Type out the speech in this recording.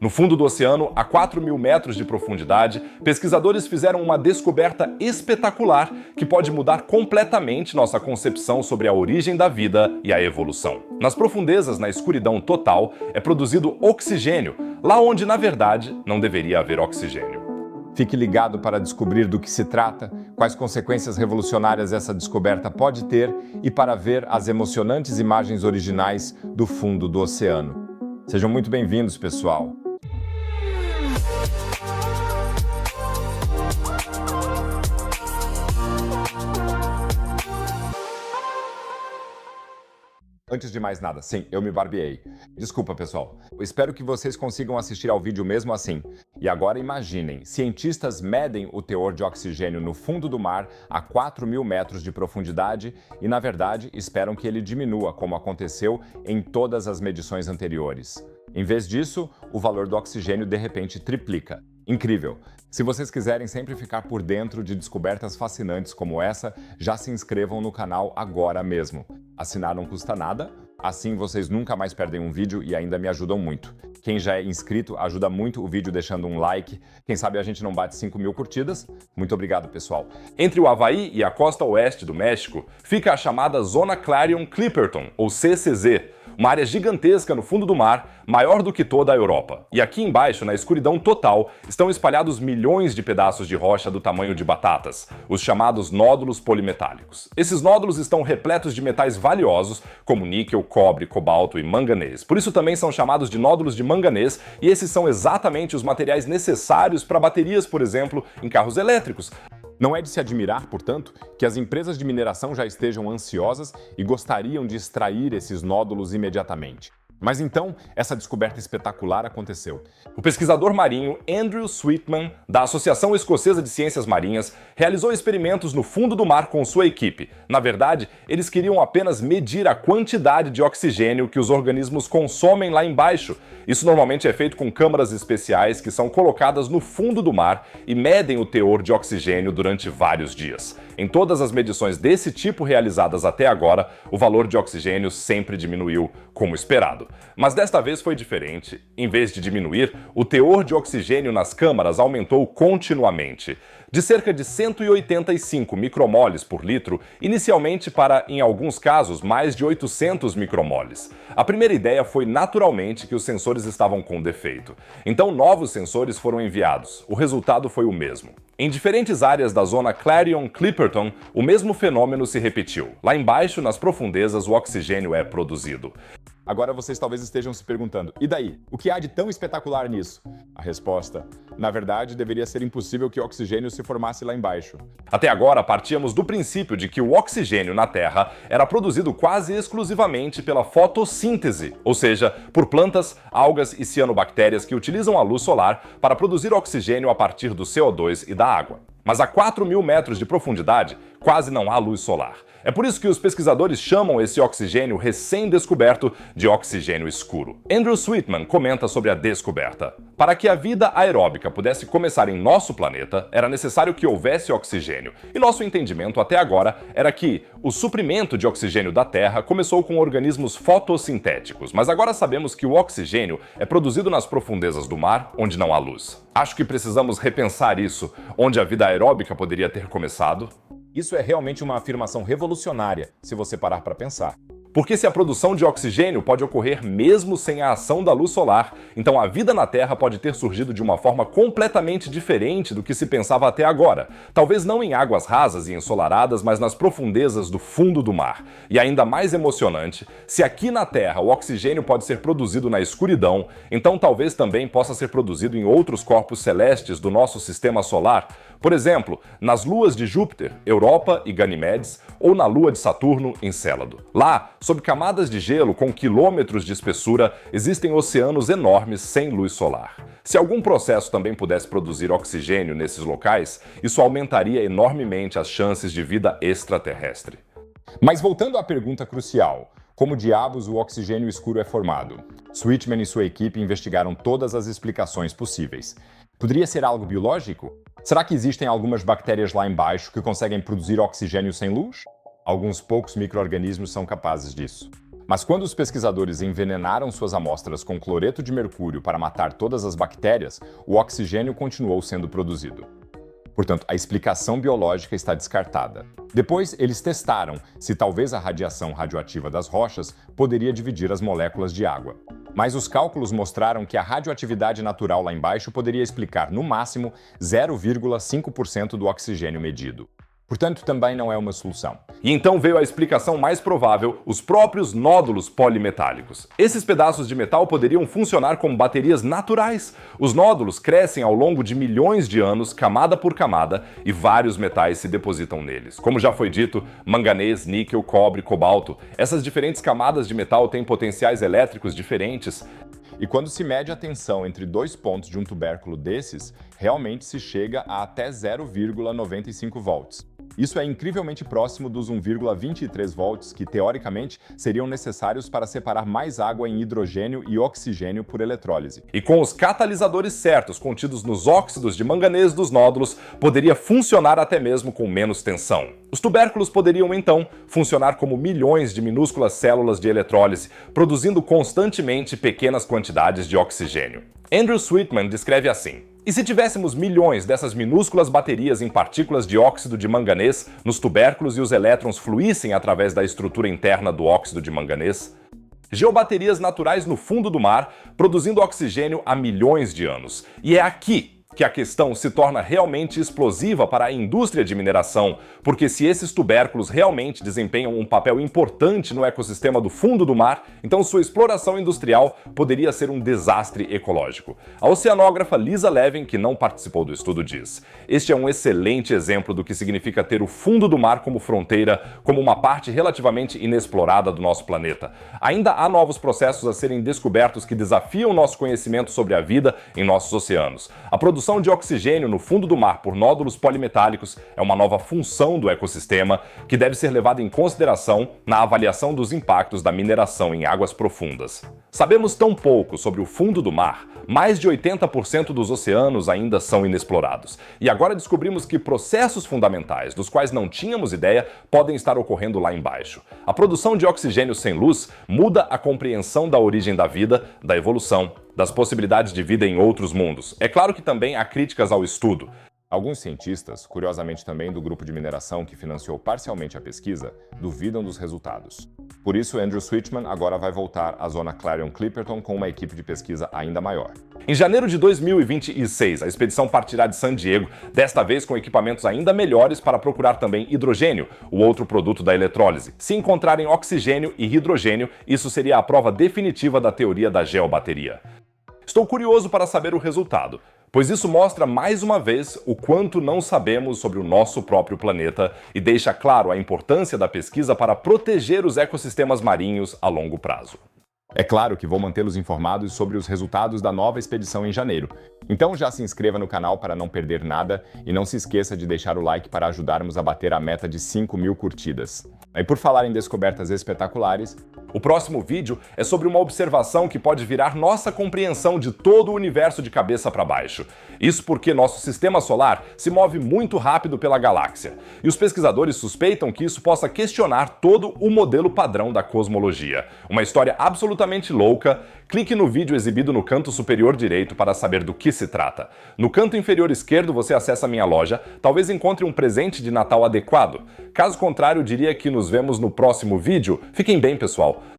No fundo do oceano, a 4.000 metros de profundidade, pesquisadores fizeram uma descoberta espetacular que pode mudar completamente nossa concepção sobre a origem da vida e a evolução. Nas profundezas, na escuridão total, é produzido oxigênio, lá onde, na verdade, não deveria haver oxigênio. Fique ligado para descobrir do que se trata, quais consequências revolucionárias essa descoberta pode ter e para ver as emocionantes imagens originais do fundo do oceano. Sejam muito bem-vindos, pessoal! Antes de mais nada, sim, eu me barbeei. Desculpa, pessoal. Eu espero que vocês consigam assistir ao vídeo mesmo assim. E agora imaginem, cientistas medem o teor de oxigênio no fundo do mar a 4.000 metros de profundidade e, na verdade, esperam que ele diminua, como aconteceu em todas as medições anteriores. Em vez disso, o valor do oxigênio de repente triplica. Incrível! Se vocês quiserem sempre ficar por dentro de descobertas fascinantes como essa, já se inscrevam no canal agora mesmo. Assinar não custa nada, assim vocês nunca mais perdem um vídeo e ainda me ajudam muito. Quem já é inscrito ajuda muito o vídeo deixando um like. Quem sabe a gente não bate 5.000 curtidas? Muito obrigado, pessoal. Entre o Havaí e a costa oeste do México, fica a chamada Zona Clarion-Clipperton, ou CCZ, uma área gigantesca no fundo do mar, maior do que toda a Europa. E aqui embaixo, na escuridão total, estão espalhados milhões de pedaços de rocha do tamanho de batatas, os chamados nódulos polimetálicos. Esses nódulos estão repletos de metais valiosos, como níquel, cobre, cobalto e manganês. Por isso também são chamados de nódulos de manganês, e esses são exatamente os materiais necessários para baterias, por exemplo, em carros elétricos. Não é de se admirar, portanto, que as empresas de mineração já estejam ansiosas e gostariam de extrair esses nódulos imediatamente. Mas então, essa descoberta espetacular aconteceu. O pesquisador marinho Andrew Sweetman, da Associação Escocesa de Ciências Marinhas, realizou experimentos no fundo do mar com sua equipe. Na verdade, eles queriam apenas medir a quantidade de oxigênio que os organismos consomem lá embaixo. Isso normalmente é feito com câmaras especiais que são colocadas no fundo do mar e medem o teor de oxigênio durante vários dias. Em todas as medições desse tipo realizadas até agora, o valor de oxigênio sempre diminuiu, como esperado. Mas desta vez foi diferente. Em vez de diminuir, o teor de oxigênio nas câmaras aumentou continuamente, de cerca de 185 micromoles por litro, inicialmente para, em alguns casos, mais de 800 micromoles. A primeira ideia foi naturalmente que os sensores estavam com defeito. Então novos sensores foram enviados. O resultado foi o mesmo. Em diferentes áreas da zona Clarion-Clipperton, o mesmo fenômeno se repetiu. Lá embaixo, nas profundezas, o oxigênio é produzido. Agora vocês talvez estejam se perguntando, e daí? O que há de tão espetacular nisso? A resposta, na verdade, deveria ser impossível que o oxigênio se formasse lá embaixo. Até agora, partíamos do princípio de que o oxigênio na Terra era produzido quase exclusivamente pela fotossíntese, ou seja, por plantas, algas e cianobactérias que utilizam a luz solar para produzir oxigênio a partir do CO2 e da água. Mas a 4.000 metros de profundidade, quase não há luz solar. É por isso que os pesquisadores chamam esse oxigênio recém-descoberto de oxigênio escuro. Andrew Sweetman comenta sobre a descoberta. Para que a vida aeróbica pudesse começar em nosso planeta, era necessário que houvesse oxigênio. E nosso entendimento até agora era que o suprimento de oxigênio da Terra começou com organismos fotossintéticos, mas agora sabemos que o oxigênio é produzido nas profundezas do mar, onde não há luz. Acho que precisamos repensar isso, onde a vida aeróbica poderia ter começado. Isso é realmente uma afirmação revolucionária, se você parar para pensar. Porque se a produção de oxigênio pode ocorrer mesmo sem a ação da luz solar, então a vida na Terra pode ter surgido de uma forma completamente diferente do que se pensava até agora. Talvez não em águas rasas e ensolaradas, mas nas profundezas do fundo do mar. E ainda mais emocionante, se aqui na Terra o oxigênio pode ser produzido na escuridão, então talvez também possa ser produzido em outros corpos celestes do nosso sistema solar. Por exemplo, nas luas de Júpiter, Europa e Ganimedes, ou na lua de Saturno, Encélado. Lá, sob camadas de gelo com quilômetros de espessura, existem oceanos enormes sem luz solar. Se algum processo também pudesse produzir oxigênio nesses locais, isso aumentaria enormemente as chances de vida extraterrestre. Mas voltando à pergunta crucial, como diabos o oxigênio escuro é formado? Sweetman e sua equipe investigaram todas as explicações possíveis. Poderia ser algo biológico? Será que existem algumas bactérias lá embaixo que conseguem produzir oxigênio sem luz? Alguns poucos micro-organismos são capazes disso. Mas quando os pesquisadores envenenaram suas amostras com cloreto de mercúrio para matar todas as bactérias, o oxigênio continuou sendo produzido. Portanto, a explicação biológica está descartada. Depois, eles testaram se talvez a radiação radioativa das rochas poderia dividir as moléculas de água. Mas os cálculos mostraram que a radioatividade natural lá embaixo poderia explicar, no máximo, 0,5% do oxigênio medido. Portanto, também não é uma solução. E então veio a explicação mais provável, os próprios nódulos polimetálicos. Esses pedaços de metal poderiam funcionar como baterias naturais. Os nódulos crescem ao longo de milhões de anos, camada por camada, e vários metais se depositam neles. Como já foi dito, manganês, níquel, cobre, cobalto. Essas diferentes camadas de metal têm potenciais elétricos diferentes. E quando se mede a tensão entre dois pontos de um tubérculo desses, realmente se chega a até 0,95 volts. Isso é incrivelmente próximo dos 1,23 volts que, teoricamente, seriam necessários para separar mais água em hidrogênio e oxigênio por eletrólise. E com os catalisadores certos contidos nos óxidos de manganês dos nódulos, poderia funcionar até mesmo com menos tensão. Os tubérculos poderiam, então, funcionar como milhões de minúsculas células de eletrólise, produzindo constantemente pequenas quantidades de oxigênio. Andrew Sweetman descreve assim: e se tivéssemos milhões dessas minúsculas baterias em partículas de óxido de manganês nos tubérculos e os elétrons fluíssem através da estrutura interna do óxido de manganês? Geobaterias naturais no fundo do mar, produzindo oxigênio há milhões de anos. E é aqui que a questão se torna realmente explosiva para a indústria de mineração, porque se esses tubérculos realmente desempenham um papel importante no ecossistema do fundo do mar, então sua exploração industrial poderia ser um desastre ecológico. A oceanógrafa Lisa Levin, que não participou do estudo, diz: este é um excelente exemplo do que significa ter o fundo do mar como fronteira, como uma parte relativamente inexplorada do nosso planeta. Ainda há novos processos a serem descobertos que desafiam nosso conhecimento sobre a vida em nossos oceanos. A produção de oxigênio no fundo do mar por nódulos polimetálicos é uma nova função do ecossistema que deve ser levada em consideração na avaliação dos impactos da mineração em águas profundas. Sabemos tão pouco sobre o fundo do mar, mais de 80% dos oceanos ainda são inexplorados. E agora descobrimos que processos fundamentais, dos quais não tínhamos ideia, podem estar ocorrendo lá embaixo. A produção de oxigênio sem luz muda a compreensão da origem da vida, da evolução, das possibilidades de vida em outros mundos. É claro que também há críticas ao estudo. Alguns cientistas, curiosamente também do grupo de mineração que financiou parcialmente a pesquisa, duvidam dos resultados. Por isso, Andrew Sweetman agora vai voltar à zona Clarion-Clipperton com uma equipe de pesquisa ainda maior. Em janeiro de 2026, a expedição partirá de San Diego, desta vez com equipamentos ainda melhores para procurar também hidrogênio, o outro produto da eletrólise. Se encontrarem oxigênio e hidrogênio, isso seria a prova definitiva da teoria da geobateria. Estou curioso para saber o resultado, pois isso mostra mais uma vez o quanto não sabemos sobre o nosso próprio planeta e deixa claro a importância da pesquisa para proteger os ecossistemas marinhos a longo prazo. É claro que vou mantê-los informados sobre os resultados da nova expedição em janeiro. Então já se inscreva no canal para não perder nada e não se esqueça de deixar o like para ajudarmos a bater a meta de 5.000 curtidas. E por falar em descobertas espetaculares, o próximo vídeo é sobre uma observação que pode virar nossa compreensão de todo o universo de cabeça para baixo. Isso porque nosso sistema solar se move muito rápido pela galáxia. E os pesquisadores suspeitam que isso possa questionar todo o modelo padrão da cosmologia. Uma história absolutamente louca. Clique no vídeo exibido no canto superior direito para saber do que se trata. No canto inferior esquerdo você acessa minha loja, talvez encontre um presente de Natal adequado. Caso contrário, diria que nos vemos no próximo vídeo. Fiquem bem, pessoal.